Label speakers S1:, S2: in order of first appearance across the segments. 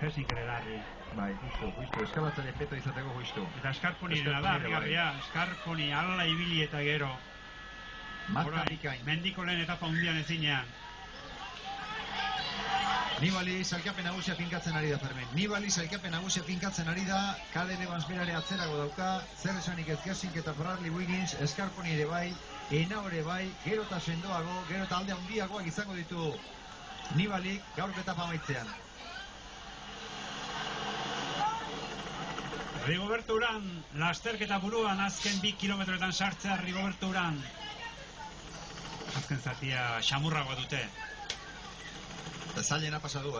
S1: Hesink ere larri.
S2: Bai, justu, eskalatzaile peto izateko justu.
S1: Eta Eskarponi dira da, bigarria, Eskarponi ala ibili eta gero.
S2: Marka bikain.
S1: Mendiko lehen etapa hundian ezinean.
S2: Nibali sailkapen nagusia finkatzen ari da, Fermin. Nibali sailkapen nagusia finkatzen ari da, Caleb Evans berare atzerago dauka, zer esanik ez Gesink eta Bradley Wiggins, Eskarponi ere bai, Henao ere bai, gero eta sendoago, gero eta alde handiagoak izango ditu Nibalik gaurko etapa amaitzean.
S1: Rigoberto Urán, lasterketa buruan azken 2 kilometroetan sartzea Rigoberto Urán. Azken zatia xamurragoa dute.
S2: Zailena pasa du,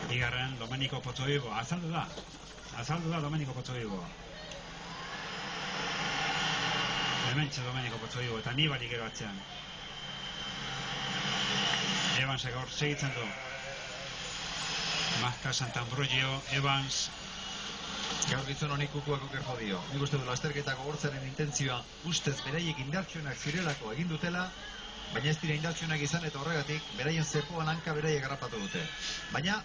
S1: Bigarren Domenico Pozzovivo, azaldu da Domenico Pozzovivo. Hementxe Domenico Pozzovivo eta Nibali gero atzean. Evansek hor segitzen du. Mazka, Sant'Ambrogio, Evans.
S2: Gaur gizon honik kukuak oker jodio. Nik uste du lasterketako gortzaren intentzioa ustez beraiek indartsuenak zirelako egin dutela, baina ez dira indartsuenak izan eta horregatik beraien zepoan hanka beraiek garrapatu dute. Baina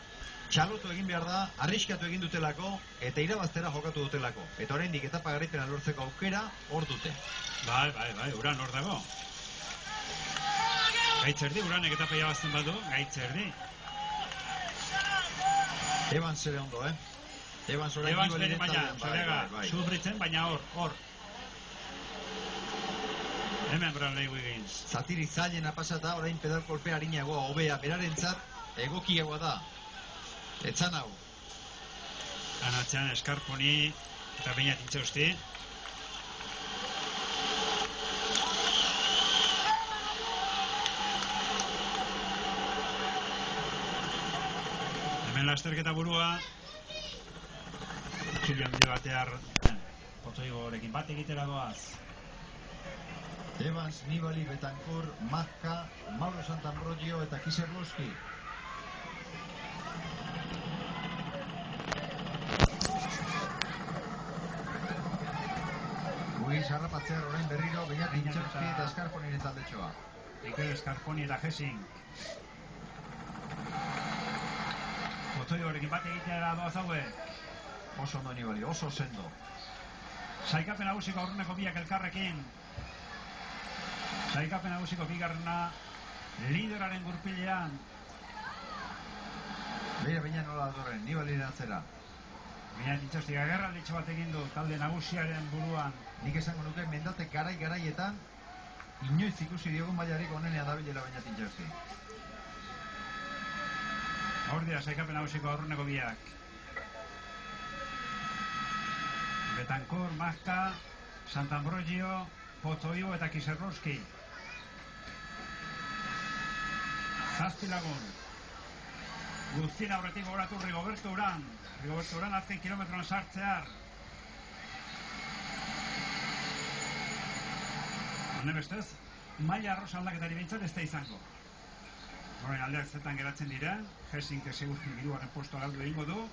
S2: txalotu egin behar da, arriskatu egin dutelako eta irabaztera jokatu dutelako. Eta oraindik etapa garaipena lortzeko aukera hor dute.
S1: Bai, Urán hor dago. Gaitzerdi, Uranek etapa irabazten badu, gaitzerdi.
S2: Evans ere ondo, Evans orain
S1: bere baina, sufritzen, baina hor. Hemen Bradley Wiggins.
S2: Zatiri zailena pasata, orain pedal kolpea harinagoa, hobea, berarentzat egokiagoa da. Etzan hau.
S1: Anatzean Eskarponi eta Beñat Intxausti. Hemen lasterketa burua. Kilian bide batear Pozzovivorekin bat egitera doaz.
S2: Evans, Nibali, Betancourt, Mazka, Mauro Sant'Ambrogio eta Kiserlowski. Wiggins harrapatzear orain berriro, Beñat Intxausti eta Eskarponiren taldetxoa.
S1: Mikel Eskarponi eta Gesink. Pozzovivorekin bat egitera doaz hauek.
S2: Oso ondo Nibali, oso sendo.
S1: Sailkapen nagusiko aurreneko biak elkarrekin. Sailkapen nagusiko bigarrena lideraren gurpilean.
S2: Beñat nola datorren, Nibaliren atzera.
S1: Beñat Intxausti agerralditxo bat egin du talde nagusiaren buruan.
S2: Nik esango nuke mendatek garaietan inoiz ikusi diogun mailarik onenean dabilela Beñat Intxausti.
S1: Hor dira sailkapen nagusiko aurreneko biak. Betancourt, Mazka, Sant'Ambrogio, Pozzovivo eta Kiserlowski. Zazpi lagun. Guztien aurretik gogoratu Rigoberto Urán. Rigoberto Urán azken kilometroan sartzear. Hone bestez, maila arrosa aldaketari behintzat ez da izango. Horren aldeak zetan geratzen dira. Gesink segurki hirugarren postua galdu egingo du.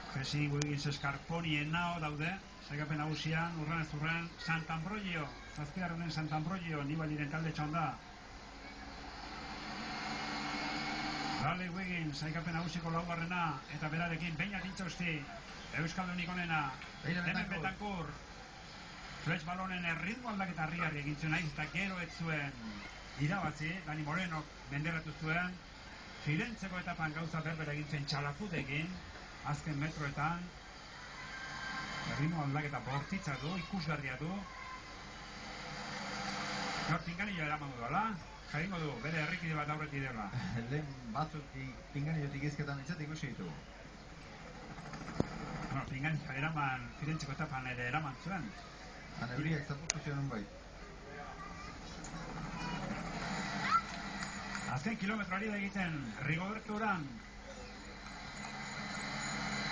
S1: Gesink, Wiggins, Eskarponi, Henao daude. Sailkapen nagusian, urran ez urran, Sant'Ambrogio. Zazpigarrenen Sant'Ambrogio, Nibaliren taldetxoan da. Bradley Wiggins, sailkapen nagusiko laugarrena, eta berarekin Beñat Intxausti, Euskaldunik onena, hemen Betancourt. Fletch balonen erritmo aldaketa harri egintzen naiz, eta gero ez zuen irabazi, Dani Morenok menderatu zuen, Firentzeko etapan gauza berbera egintzen txalaputekin, azken metroetan, erritmo aldaketa bortitza du, ikusgarria du. Gaur pinganillo eraman duela, jaingo du, bere herrikide bat aurreti dela.
S2: Lehen batzuk pinganillotik izketan itzat ikusi ditu.
S1: Pinganillo eraman, Firentzeko etapan ere eraman zuen.
S2: Anebriak zaputu zion bai.
S1: Azken kilometroari da egiten Rigoberto Urán.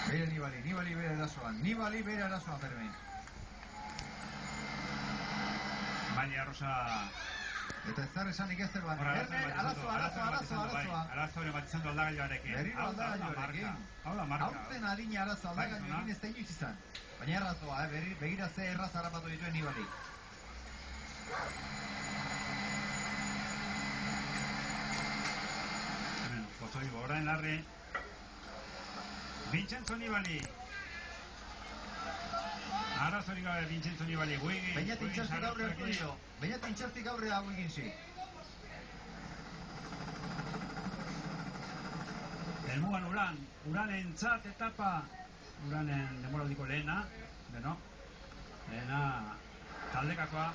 S2: Beira Nibali bere erasoan, Fermin.
S1: Maila arrosa.
S2: Eta ez zer esanik ez zerban.
S1: Arazo hori bat izan du aldagailuarekin.
S2: Berriro aldagailuarekin.
S1: Hau da marka.
S2: Hauten adina arazo aldagailuarekin ez da inoiz izan. Baina errazoa, begira ze erraz harrapatu dituen Nibali.
S1: Pozzovivo orain larri. Vincenzo Nibali. Arazorik gabe Vincenzo Nibali.
S2: Baina tintxartik aurre hartu dio. Baina tintxartik aurre hau eginzi.
S1: Elmugan Uranen txat etapa. Uranen demoraldiko lehena. Beno. Lehena taldekakoa.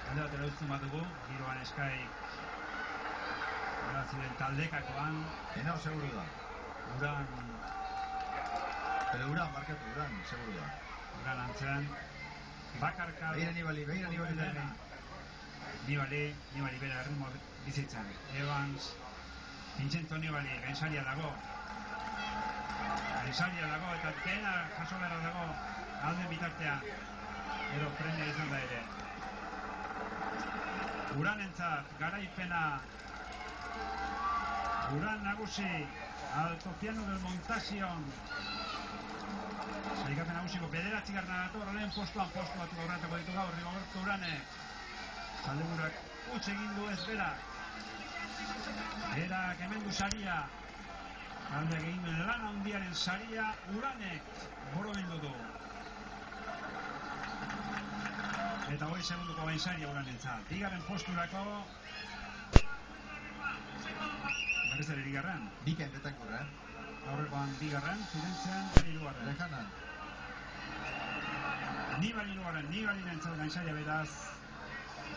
S1: Alde bat erauztun bat dugu. Giroan eskaik. Ziren taldekakoan.
S2: Enau, seguru da.
S1: Uran.
S2: Pero Uran, markatu, Uran, seguru da.
S1: Uran antzen. Bakarka.
S2: Beira Nibali dena.
S1: Nibali bere erritmo bizitzen. Evans. Vincenzo Nibali, gainsaria dago eta dena jaso beharra dago alden bitartea. Edo premia izan da ere. Uranentzat, garaipena. Uran nagusi, Altopiano del Montasion. Sailkapen nagusiko bederatzigarrena dator, lehen postu batu aurratako ditu gaur, Rigoberto Uranek. Taldeburak utz egin du ez berak. Berak hemen du saria. Talde egin duen lan handiaren saria, Uranek borobildu du. Eta 20 segunduko gainsaria Uranentzat. Bigarren posturako. Berriz ere bigarren.
S2: Biken Betankur,
S1: Aurrekoan bigarren, Firentzean, hirugarren.
S2: Lekanan.
S1: Nibali hirugarren, Nibali nentzat gainsaria beraz.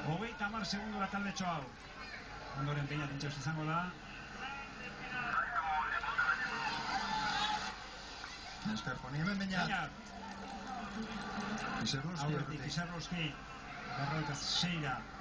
S1: 30 segundura taldetxo hau. Ondoren Beñat intxauz izango da.
S2: Esker, poni hemen Beñat. Izerroski.
S1: Izerroski. 46